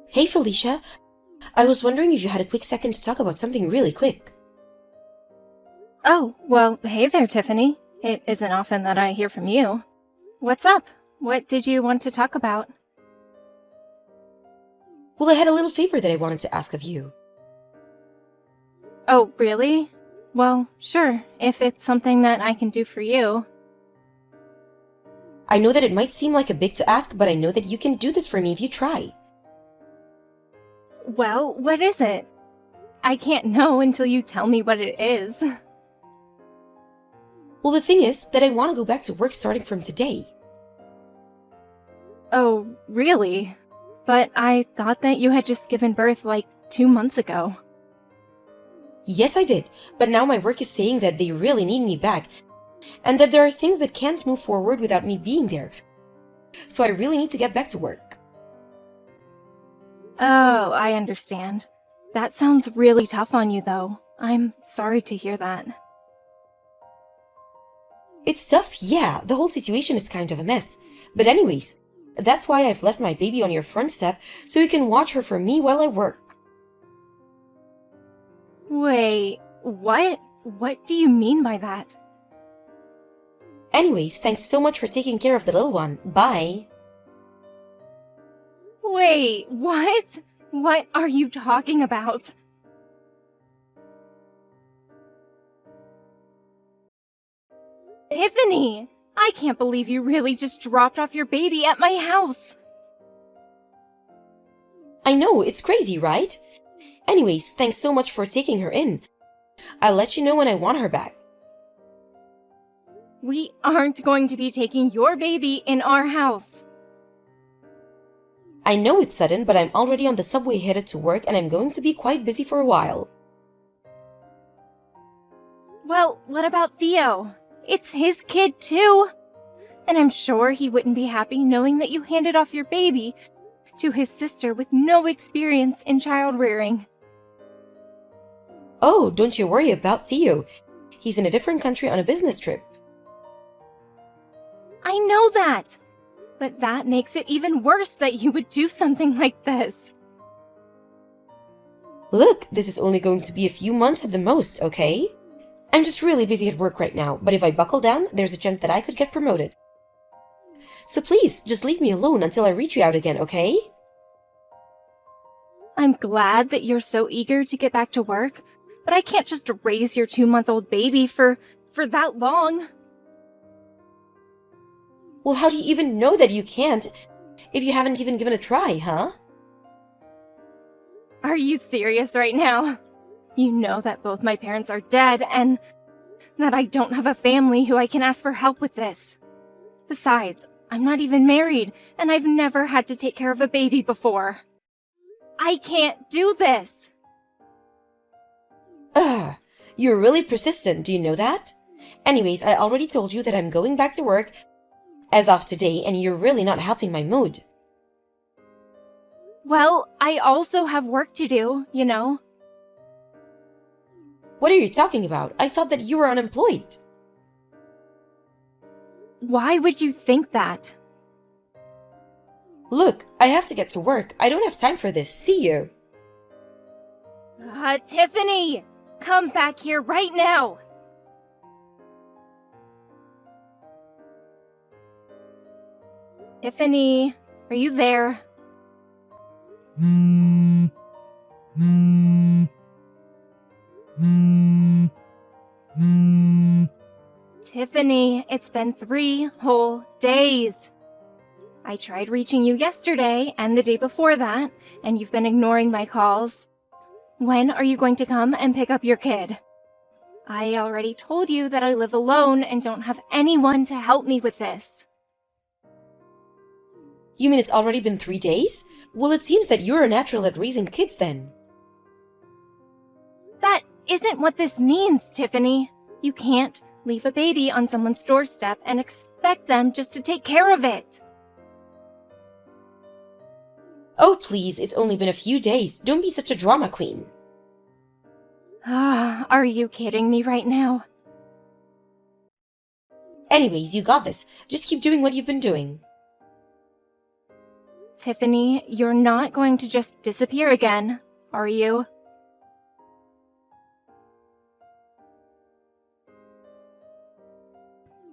Hey Felicia, I was wondering if you had a quick second to talk about something really quick. Oh, well, hey there, Tiffany. It isn't often that I hear from you. What's up? What did you want to talk about? Well, I had a little favor that I wanted to ask of you. Oh, really? Well, sure, if it's something that I can do for you. I know that it might seem like a big to ask, but I know that you can do this for me if you try. Well, what is it? I can't know until you tell me what it is. Well, the thing is that I want to go back to work starting from today. Oh, really? But I thought that you had just given birth like 2 months ago. Yes, I did, but now my work is saying that they really need me back, and that there are things that can't move forward without me being there. So I really need to get back to work. Oh, I understand. That sounds really tough on you, though. I'm sorry to hear that. It's tough, yeah, the whole situation is kind of a mess. But anyways, that's why I've left my baby on your front step so you can watch her for me while I work. Wait, what? What do you mean by that? Anyways, thanks so much for taking care of the little one. Bye. Wait, what? What are you talking about? Tiffany! I can't believe you really just dropped off your baby at my house! I know, it's crazy, right? Anyways, thanks so much for taking her in. I'll let you know when I want her back. We aren't going to be taking your baby in our house. I know it's sudden, but I'm already on the subway headed to work and I'm going to be quite busy for a while. Well, what about Theo? It's his kid too! And I'm sure he wouldn't be happy knowing that you handed off your baby to his sister with no experience in child rearing. Oh, don't you worry about Theo. He's in a different country on a business trip. I know that! But that makes it even worse that you would do something like this. Look, this is only going to be a few months at the most, okay? I'm just really busy at work right now, but if I buckle down, there's a chance that I could get promoted. So please, just leave me alone until I reach you out again, okay? I'm glad that you're so eager to get back to work, but I can't just raise your 2-month-old baby for that long. Well, how do you even know that you can't if you haven't even given a try, huh? Are you serious right now? You know that both my parents are dead and that I don't have a family who I can ask for help with this. Besides, I'm not even married and I've never had to take care of a baby before. I can't do this! Ugh, you're really persistent, do you know that? Anyways, I already told you that I'm going back to work as of today, and you're really not helping my mood. Well, I also have work to do, you know. What are you talking about? I thought that you were unemployed. Why would you think that? Look, I have to get to work. I don't have time for this. See you. Tiffany! Come back here right now! Tiffany, are you there? Tiffany, it's been 3 whole days. I tried reaching you yesterday and the day before that, and you've been ignoring my calls. When are you going to come and pick up your kid? I already told you that I live alone and don't have anyone to help me with this. You mean it's already been 3 days? Well, it seems that you're a natural at raising kids then. That isn't what this means, Tiffany. You can't leave a baby on someone's doorstep and expect them just to take care of it. Oh, please, it's only been a few days. Don't be such a drama queen. Are you kidding me right now? Anyways, you got this. Just keep doing what you've been doing. Tiffany, you're not going to just disappear again, are you?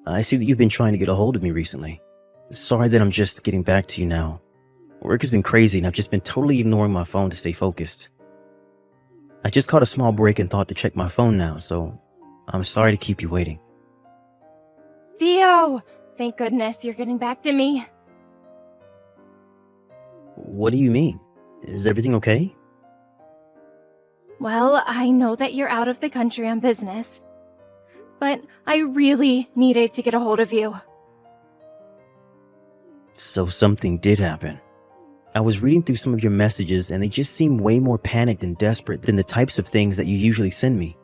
I see that you've been trying to get a hold of me recently. Sorry that I'm just getting back to you now. Work has been crazy and I've just been totally ignoring my phone to stay focused. I just caught a small break and thought to check my phone now, so I'm sorry to keep you waiting. Theo! Thank goodness you're getting back to me. What do you mean? Is everything okay? Well, I know that you're out of the country on business, but I really needed to get a hold of you. So something did happen. I was reading through some of your messages and they just seem way more panicked and desperate than the types of things that you usually send me.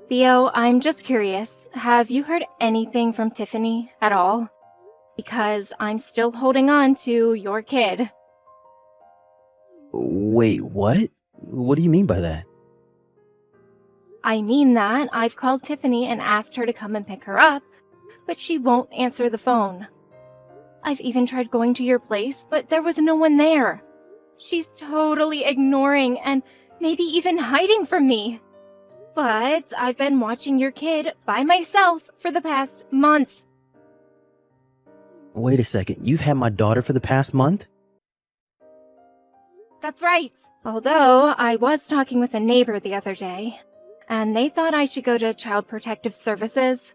Theo, I'm just curious. Have you heard anything from Tiffany at all? Because I'm still holding on to your kid. Wait, what? What do you mean by that? I mean that I've called Tiffany and asked her to come and pick her up, but she won't answer the phone. I've even tried going to your place, but there was no one there. She's totally ignoring and maybe even hiding from me. But I've been watching your kid by myself for the past month. Wait a second, you've had my daughter for the past month? That's right. Although I was talking with a neighbor the other day, and they thought I should go to Child Protective Services.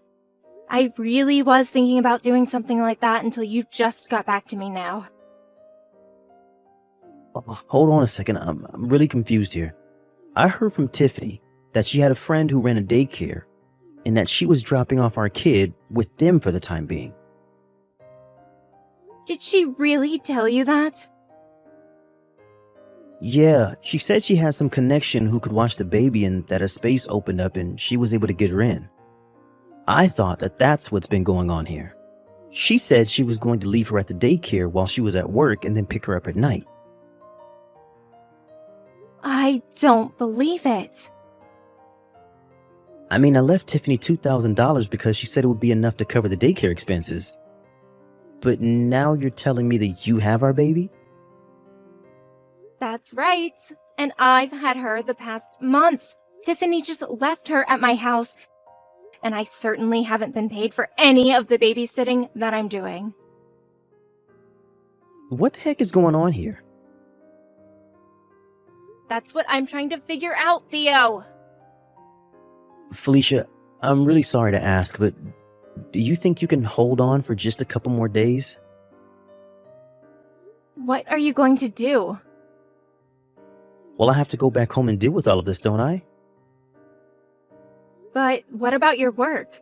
I really was thinking about doing something like that until you just got back to me now. Hold on a second, I'm really confused here. I heard from Tiffany that she had a friend who ran a daycare and that she was dropping off our kid with them for the time being. Did she really tell you that? Yeah, she said she had some connection who could watch the baby and that a space opened up and she was able to get her in. I thought that that's what's been going on here. She said she was going to leave her at the daycare while she was at work and then pick her up at night. I don't believe it. I mean, I left Tiffany $2,000 because she said it would be enough to cover the daycare expenses. But now you're telling me that you have our baby? That's right. And I've had her the past month. Tiffany just left her at my house, and I certainly haven't been paid for any of the babysitting that I'm doing. What the heck is going on here? That's what I'm trying to figure out, Theo. Felicia, I'm really sorry to ask, but do you think you can hold on for just a couple more days? What are you going to do? Well, I have to go back home and deal with all of this, don't I? But what about your work?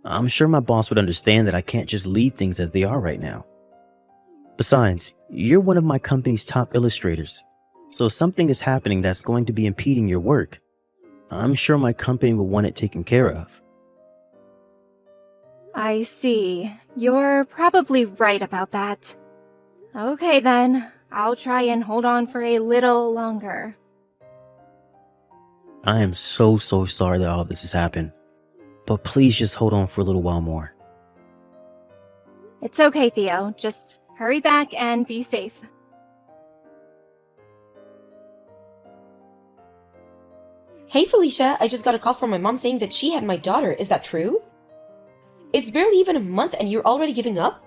I'm sure my boss would understand that I can't just leave things as they are right now. Besides, you're one of my company's top illustrators, so if something is happening that's going to be impeding your work, I'm sure my company will want it taken care of. I see. You're probably right about that. Okay then, I'll try and hold on for a little longer. I am so sorry that all of this has happened, but please just hold on for a little while more. It's okay, Theo. Just hurry back and be safe. Hey Felicia, I just got a call from my mom saying that she had my daughter. Is that true? It's barely even a month and you're already giving up?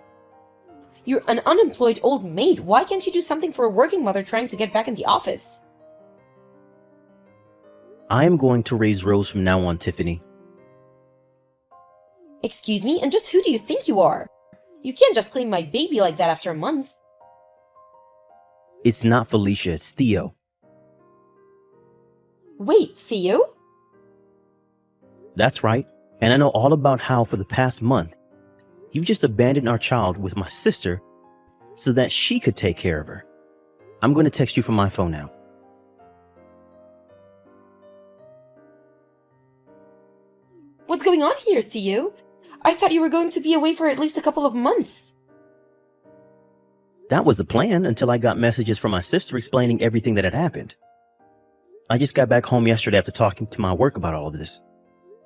You're an unemployed old maid. Why can't you do something for a working mother trying to get back in the office? I am going to raise Rose from now on, Tiffany. Excuse me, and just who do you think you are? You can't just claim my baby like that after a month. It's not Felicia, it's Theo. Wait, Theo? That's right, and I know all about how for the past month, you've just abandoned our child with my sister so that she could take care of her. I'm going to text you from my phone now. What's going on here, Theo? I thought you were going to be away for at least a couple of months. That was the plan until I got messages from my sister explaining everything that had happened. I just got back home yesterday after talking to my work about all of this.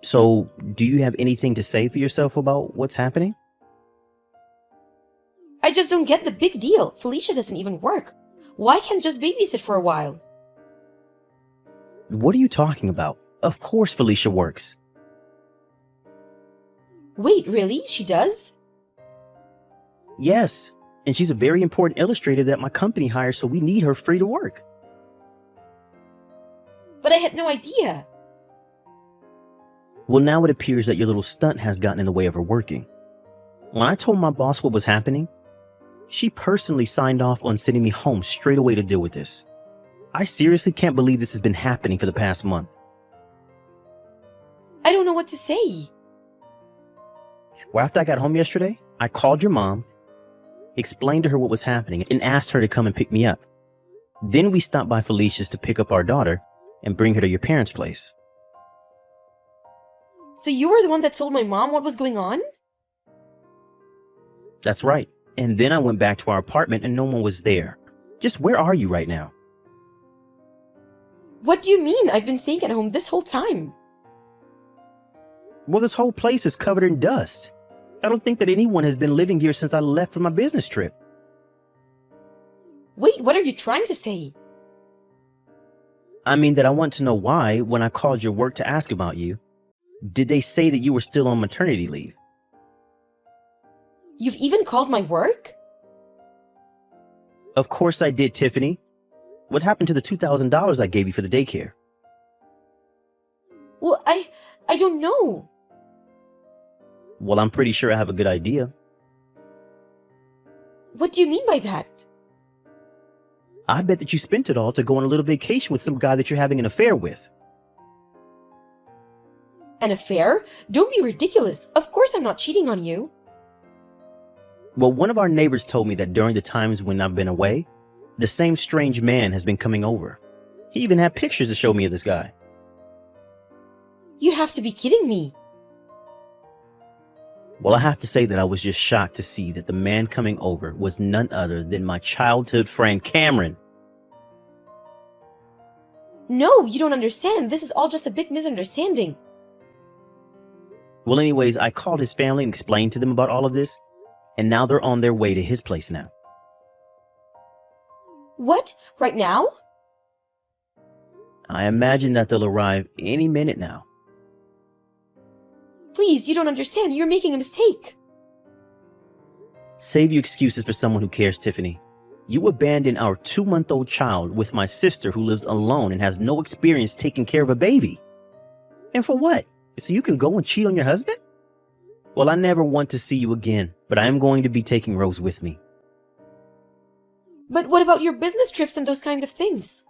So, do you have anything to say for yourself about what's happening? I just don't get the big deal. Felicia doesn't even work. Why can't just babysit for a while? What are you talking about? Of course Felicia works. Wait, really? She does? Yes, and she's a very important illustrator that my company hires, so we need her free to work. But I had no idea. Well, now it appears that your little stunt has gotten in the way of her working. When I told my boss what was happening, she personally signed off on sending me home straight away to deal with this. I seriously can't believe this has been happening for the past month. I don't know what to say. Well, after I got home yesterday, I called your mom, explained to her what was happening, and asked her to come and pick me up. Then we stopped by Felicia's to pick up our daughter and bring her to your parents' place. So you were the one that told my mom what was going on? That's right. And then I went back to our apartment and no one was there. Just where are you right now? What do you mean? I've been staying at home this whole time. Well, this whole place is covered in dust. I don't think that anyone has been living here since I left for my business trip. Wait, what are you trying to say? I mean that I want to know why, when I called your work to ask about you, did they say that you were still on maternity leave? You've even called my work? Of course I did, Tiffany. What happened to the $2,000 I gave you for the daycare? Well, I don't know. Well, I'm pretty sure I have a good idea. What do you mean by that? I bet that you spent it all to go on a little vacation with some guy that you're having an affair with. An affair? Don't be ridiculous. Of course I'm not cheating on you. Well, one of our neighbors told me that during the times when I've been away, the same strange man has been coming over. He even had pictures to show me of this guy. You have to be kidding me. Well, I have to say that I was just shocked to see that the man coming over was none other than my childhood friend, Cameron. No, you don't understand. This is all just a big misunderstanding. Well, anyways, I called his family and explained to them about all of this, and now they're on their way to his place now. What? Right now? I imagine that they'll arrive any minute now. Please, you don't understand. You're making a mistake. Save your excuses for someone who cares, Tiffany. You abandoned our 2-month-old child with my sister who lives alone and has no experience taking care of a baby. And for what? So you can go and cheat on your husband? Well, I never want to see you again, but I am going to be taking Rose with me. But what about your business trips and those kinds of things?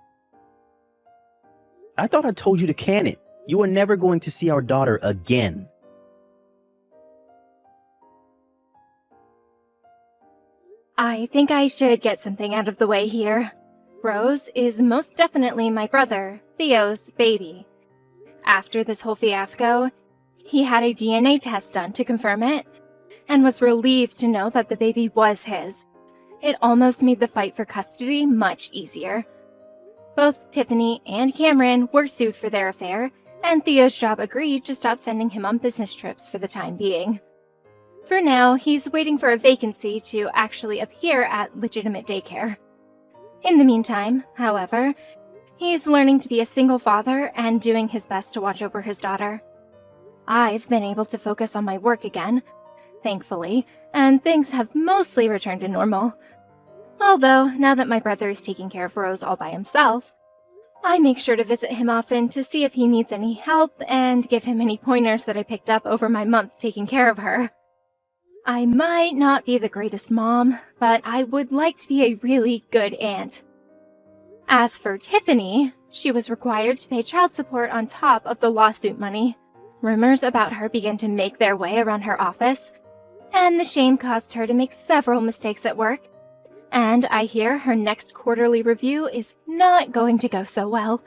I thought I told you to can it. You are never going to see our daughter again. I think I should get something out of the way here. Rose is most definitely my brother, Theo's baby. After this whole fiasco, he had a DNA test done to confirm it, and was relieved to know that the baby was his. It almost made the fight for custody much easier. Both Tiffany and Cameron were sued for their affair, and Theo's job agreed to stop sending him on business trips for the time being. For now, he's waiting for a vacancy to actually appear at legitimate daycare. In the meantime, however, he's learning to be a single father and doing his best to watch over his daughter. I've been able to focus on my work again, thankfully, and things have mostly returned to normal. Although, now that my brother is taking care of Rose all by himself, I make sure to visit him often to see if he needs any help and give him any pointers that I picked up over my month taking care of her. I might not be the greatest mom, but I would like to be a really good aunt. As for Tiffany, she was required to pay child support on top of the lawsuit money. Rumors about her began to make their way around her office, and the shame caused her to make several mistakes at work. And I hear her next quarterly review is not going to go so well.